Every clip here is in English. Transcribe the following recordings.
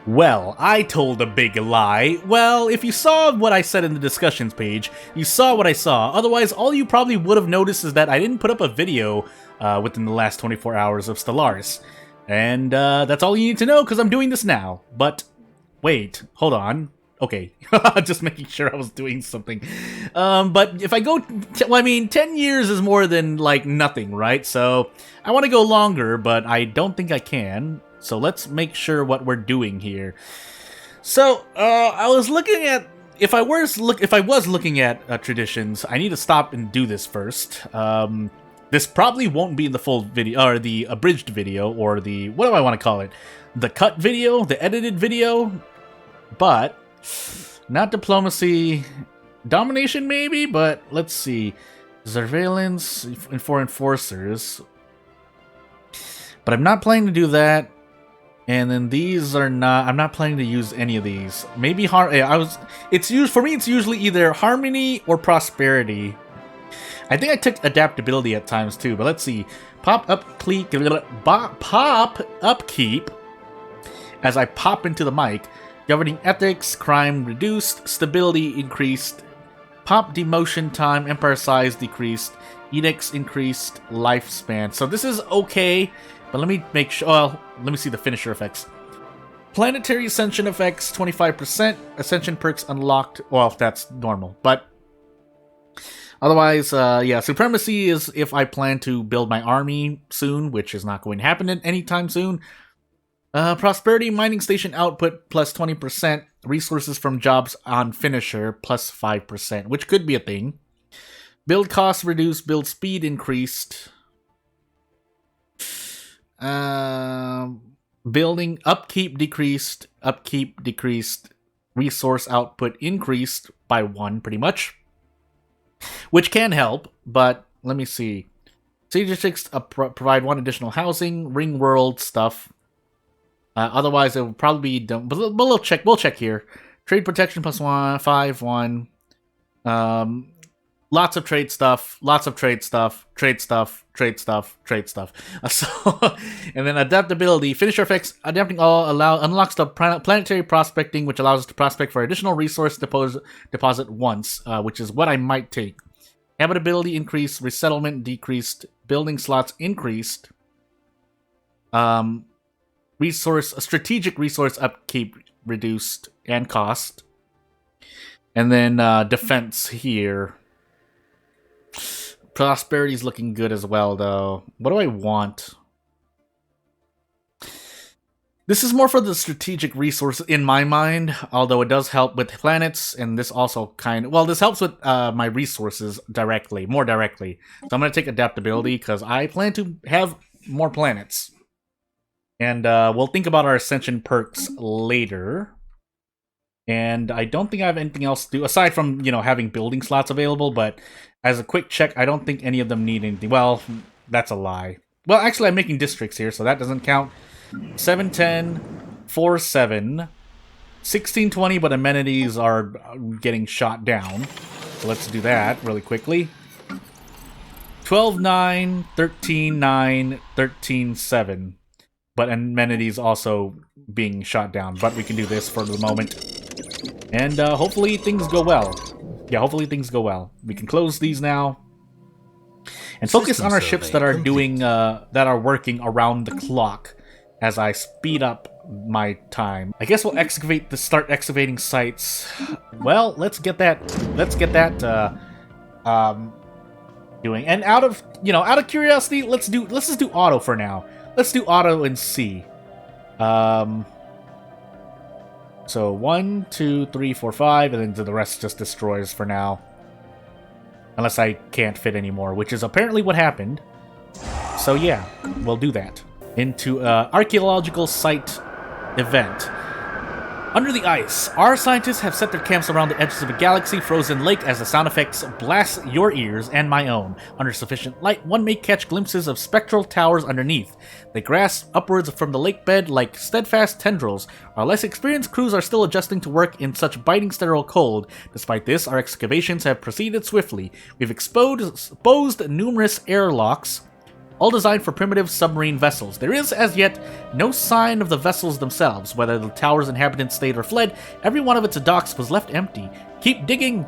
Well, I told a big lie. Well, if you saw what I said in the discussions page, you saw what I saw. Otherwise, all you probably would have noticed is that I didn't put up a video within the last 24 hours of Stellaris. And that's all you need to know, because I'm doing this now. But, wait, hold on. Okay, just making sure I was doing something. But if I go, well, I mean, 10 years is more than, like, nothing, right? So, I want to go longer, but I don't think I can. So let's make sure what we're doing here. So, I was looking at, if I was looking at traditions, I need to stop and do this first. This probably won't be in the full video, or the abridged video, or the, what do I want to call it? The cut video, the edited video, but not diplomacy, domination maybe, but let's see. Surveillance for enforcers. But I'm not planning to do that. And then these are not, I'm not planning to use any of these. Maybe for me it's usually either harmony or prosperity. I think I took adaptability at times too, but let's see. Pop upkeep as I pop into the mic. Governing ethics, crime reduced, stability increased, pop demotion time, empire size decreased, edicts increased, lifespan. So this is okay. But let me make sure, well, let me see the finisher effects. Planetary Ascension effects, 25%. Ascension perks unlocked. Well, that's normal. But otherwise, yeah, Supremacy is if I plan to build my army soon, which is not going to happen anytime soon. Prosperity, mining station output, plus 20%. Resources from jobs on finisher, plus 5%, which could be a thing. Build costs reduced, build speed increased. Building upkeep decreased, resource output increased by 1 pretty much, which can help, but let me see. Siege 6 provide 1 additional housing, ring world stuff. Otherwise it will probably be done, but we'll check here. Trade protection plus 1, 5, 1. Lots of trade stuff, trade stuff. So, and then adaptability, finisher effects, adapting all unlocks the planetary prospecting, which allows us to prospect for additional resource deposit once, which is what I might take. Habitability increased, resettlement decreased, building slots increased, strategic resource upkeep reduced and cost, and then defense here. Prosperity's looking good as well, though. What do I want? This is more for the strategic resource in my mind, although it does help with planets, and this also this helps with my resources more directly. So I'm going to take adaptability, because I plan to have more planets. And we'll think about our Ascension perks later. And I don't think I have anything else to do, aside from, having building slots available, but as a quick check, I don't think any of them need anything. Well, that's a lie. Well, actually, I'm making districts here, so that doesn't count. 710, 47, 1620, but amenities are getting shot down. So let's do that really quickly. 12-9, 13-9, 13-7. But amenities also being shot down. But we can do this for the moment. And hopefully things go well. Yeah, hopefully things go well. We can close these now. And focus on our ships that are that are working around the clock as I speed up my time. I guess we'll start excavating sites. Well, let's get that doing. And out of curiosity, let's just do auto for now. Let's do auto and C. So 1, 2, 3, 4, 5, and then the rest just destroys for now. Unless I can't fit anymore, which is apparently what happened. So yeah, we'll do that. Into archaeological site event. Under the ice, our scientists have set their camps around the edges of a galaxy frozen lake as the sound effects blast your ears and my own. Under sufficient light, one may catch glimpses of spectral towers underneath. They grasp upwards from the lake bed like steadfast tendrils. Our less experienced crews are still adjusting to work in such biting sterile cold. Despite this, our excavations have proceeded swiftly. We've exposed numerous airlocks, all designed for primitive submarine vessels. There is, as yet, no sign of the vessels themselves. Whether the tower's inhabitants stayed or fled, every one of its docks was left empty. Keep digging!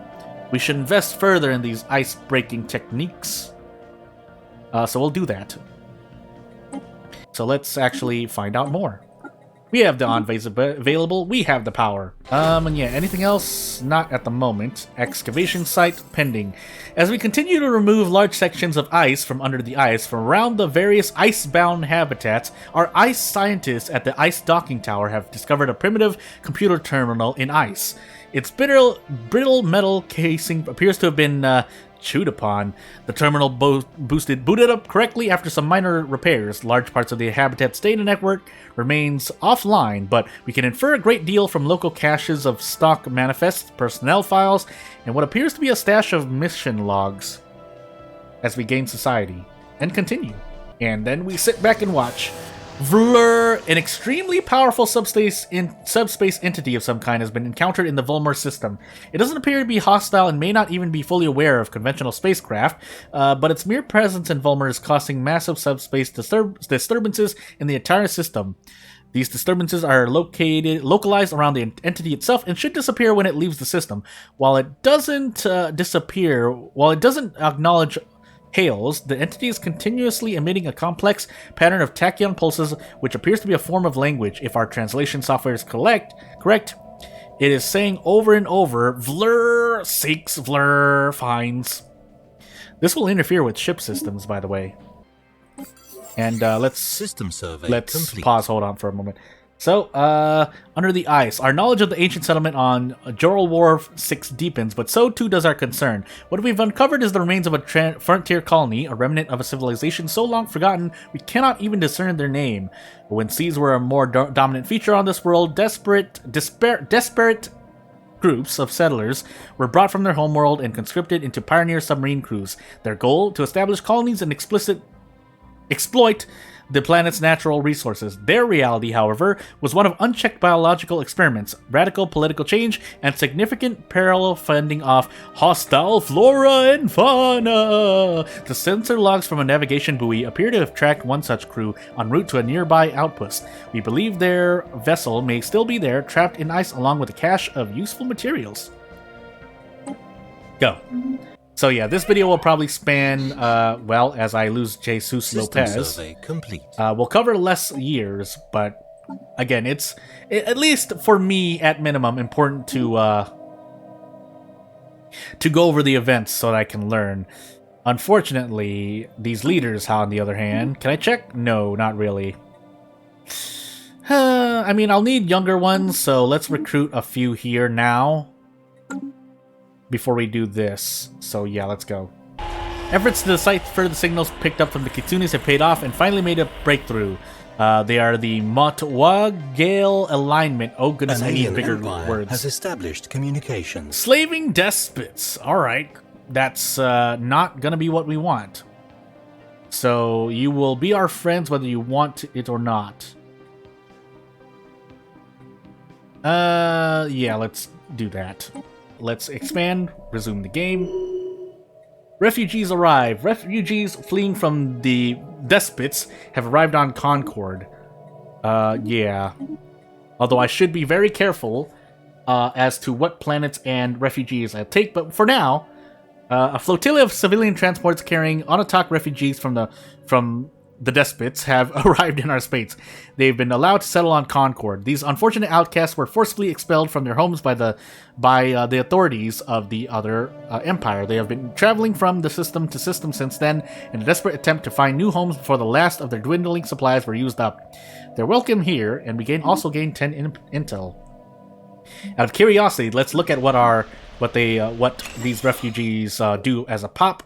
We should invest further in these ice-breaking techniques. So we'll do that. So let's actually find out more. We have the envoys available. We have the power. And yeah, anything else? Not at the moment. Excavation site pending. As we continue to remove large sections of ice from under the ice from around the various ice-bound habitats, our ice scientists at the ice docking tower have discovered a primitive computer terminal in ice. Its brittle metal casing appears to have been chewed upon. The terminal booted up correctly after some minor repairs. Large parts of the habitat's data network remains offline, but we can infer a great deal from local caches of stock manifests, personnel files, and what appears to be a stash of mission logs as we gain society and continue. And then we sit back and watch. Vlur, an extremely powerful subspace entity of some kind, has been encountered in the Volmar system. It doesn't appear to be hostile and may not even be fully aware of conventional spacecraft, but its mere presence in Volmar is causing massive subspace disturbances in the entire system. These disturbances are localized around the entity itself and should disappear when it leaves the system. While it doesn't acknowledge hails, the entity is continuously emitting a complex pattern of tachyon pulses, which appears to be a form of language. If our translation software is correct, it is saying over and over, Vlur seeks, Vlur finds. This will interfere with ship systems, by the way. And let's pause, hold on for a moment. So, under the ice, our knowledge of the ancient settlement on Joral Wharf 6 deepens, but so too does our concern. What we've uncovered is the remains of a frontier colony, a remnant of a civilization so long forgotten we cannot even discern their name. But when seas were a more dominant feature on this world, desperate groups of settlers were brought from their homeworld and conscripted into pioneer submarine crews. Their goal, to establish colonies and exploit the planet's natural resources. Their reality, however, was one of unchecked biological experiments, radical political change, and significant parallel fending off hostile flora and fauna. The sensor logs from a navigation buoy appear to have tracked one such crew en route to a nearby outpost. We believe their vessel may still be there, trapped in ice along with a cache of useful materials. Go. So yeah, this video will probably span, well, as I lose Jesus Lopez. We'll cover less years, but again, it's, at least for me, at minimum, important to go over the events so that I can learn. Unfortunately, these leaders, on the other hand, can I check? No, not really. I mean, I'll need younger ones, so let's recruit a few here now before we do this. So yeah, let's go. Efforts to decipher the signals picked up from the Kitsunes have paid off and finally made a breakthrough. They are the Motwa-Gale alignment. Oh goodness, I need bigger words. Has established communications. Slaving despots. Alright, that's not gonna be what we want. So you will be our friends whether you want it or not. Yeah, let's do that. Let's expand, resume the game. Refugees arrive. Refugees fleeing from the despots have arrived on Concord. Yeah. Although I should be very careful as to what planets and refugees I take, but for now, a flotilla of civilian transports carrying Onotok refugees from the despots have arrived in our space. They've been allowed to settle on Concord. These unfortunate outcasts were forcibly expelled from their homes by the authorities of the other empire. They have been traveling from the system to system since then in a desperate attempt to find new homes before the last of their dwindling supplies were used up. They're welcome here, and we also gain 10 intel. Out of curiosity, let's look at what these refugees do as a pop,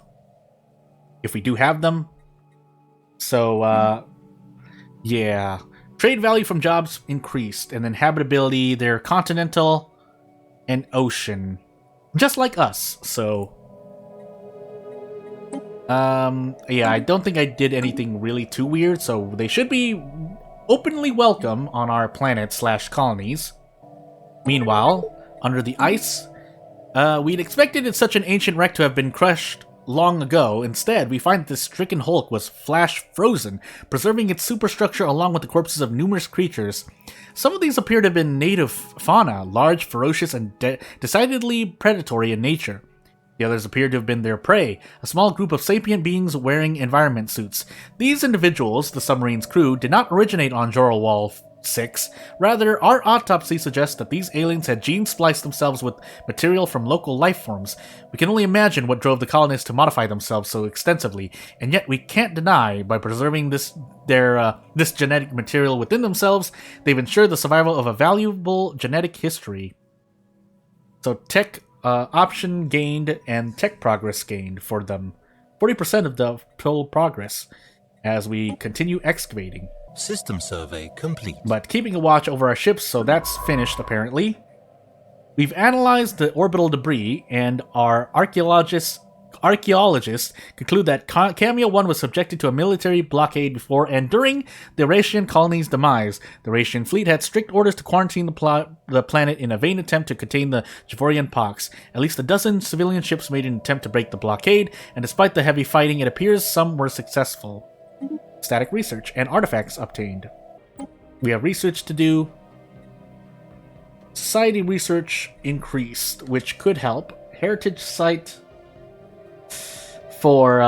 if we do have them. So, yeah. Trade value from jobs increased, and then habitability, they're continental and ocean. Just like us, so... yeah, I don't think I did anything really too weird, so they should be openly welcome on our planet/colonies. Meanwhile, under the ice, we'd expected such an ancient wreck to have been crushed long ago. Instead, we find that this stricken Hulk was flash frozen, preserving its superstructure along with the corpses of numerous creatures. Some of these appear to have been native fauna, large, ferocious, and decidedly predatory in nature. The others appear to have been their prey, a small group of sapient beings wearing environment suits. These individuals, the submarine's crew, did not originate on R0001. Rather, our autopsy suggests that these aliens had gene spliced themselves with material from local life forms. We can only imagine what drove the colonists to modify themselves so extensively, and yet we can't deny, by preserving this genetic material within themselves, they've ensured the survival of a valuable genetic history. So tech option gained and tech progress gained for them. 40% of the total progress as we continue excavating. System survey complete. But keeping a watch over our ships, so that's finished apparently. We've analyzed the orbital debris, and our archaeologists conclude that Cameo 1 was subjected to a military blockade before and during the Eurasian colony's demise. The Eurasian fleet had strict orders to quarantine the planet in a vain attempt to contain the Javorian pox. At least a dozen civilian ships made an attempt to break the blockade, and despite the heavy fighting, it appears some were successful. Static research and artifacts obtained. We have research to do. Society research increased, which could help. Heritage site for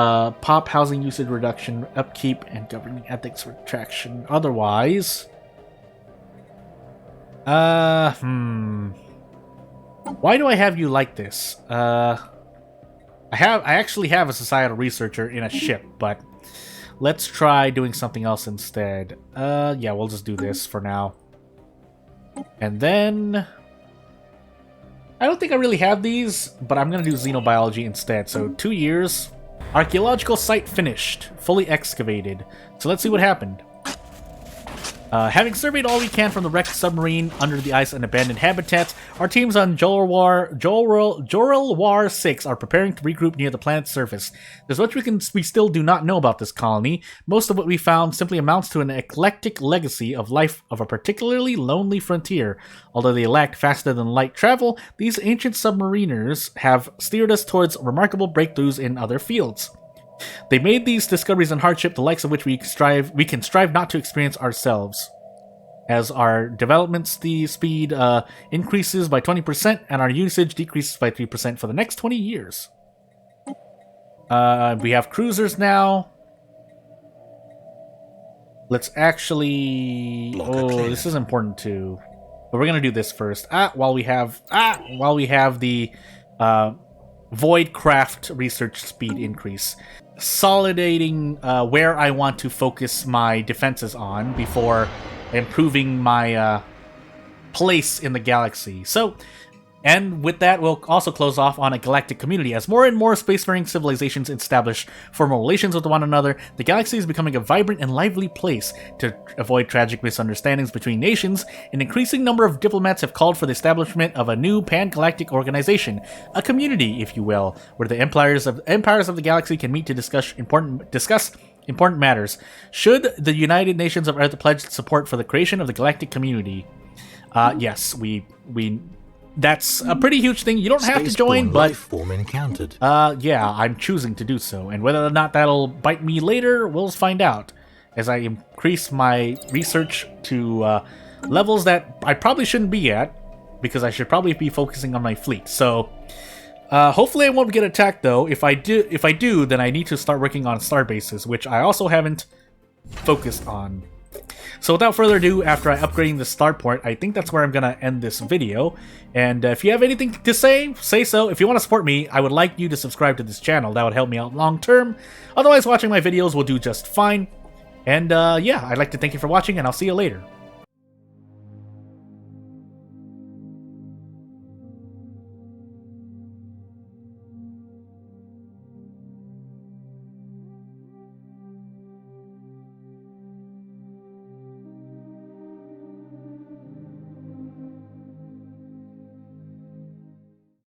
pop housing usage reduction, upkeep, and governing ethics retraction. Otherwise, why do I have you like this? I actually have a societal researcher in a ship, but let's try doing something else instead. Yeah, we'll just do this for now. And then I don't think I really have these, but I'm going to do xenobiology instead. So 2 years. Archaeological site finished. Fully excavated. So let's see what happened. Having surveyed all we can from the wrecked submarine, under the ice, and abandoned habitats, our teams on R0001 6 are preparing to regroup near the planet's surface. There's much we still do not know about this colony. Most of what we found simply amounts to an eclectic legacy of life of a particularly lonely frontier. Although they lacked faster-than-light travel, these ancient submariners have steered us towards remarkable breakthroughs in other fields. They made these discoveries in hardship, the likes of which we can strive not to experience ourselves. As our development speed increases by 20% and our usage decreases by 3% for the next 20 years. We have cruisers now. Let's actually... this is important too. But we're gonna do this first. While we have the Voidcraft research speed increase. Solidating where I want to focus my defenses on before improving my place in the galaxy. So, and with that, we'll also close off on a galactic community. As more and more spacefaring civilizations establish formal relations with one another, the galaxy is becoming a vibrant and lively place. To avoid tragic misunderstandings between nations, an increasing number of diplomats have called for the establishment of a new pan-galactic organization, a community, if you will, where the empires of the galaxy can meet to discuss important matters. Should the United Nations of Earth pledge support for the creation of the galactic community? Yes, that's a pretty huge thing. You don't have to join, but form encountered. Yeah, I'm choosing to do so, and whether or not that'll bite me later, we'll find out as I increase my research to levels that I probably shouldn't be at, because I should probably be focusing on my fleet. So, hopefully I won't get attacked though. If I do, then I need to start working on star bases, which I also haven't focused on. So without further ado, after upgrading the starport, I think that's where I'm going to end this video. And if you have anything to say so. If you want to support me, I would like you to subscribe to this channel. That would help me out long term. Otherwise, watching my videos will do just fine. And yeah, I'd like to thank you for watching, and I'll see you later.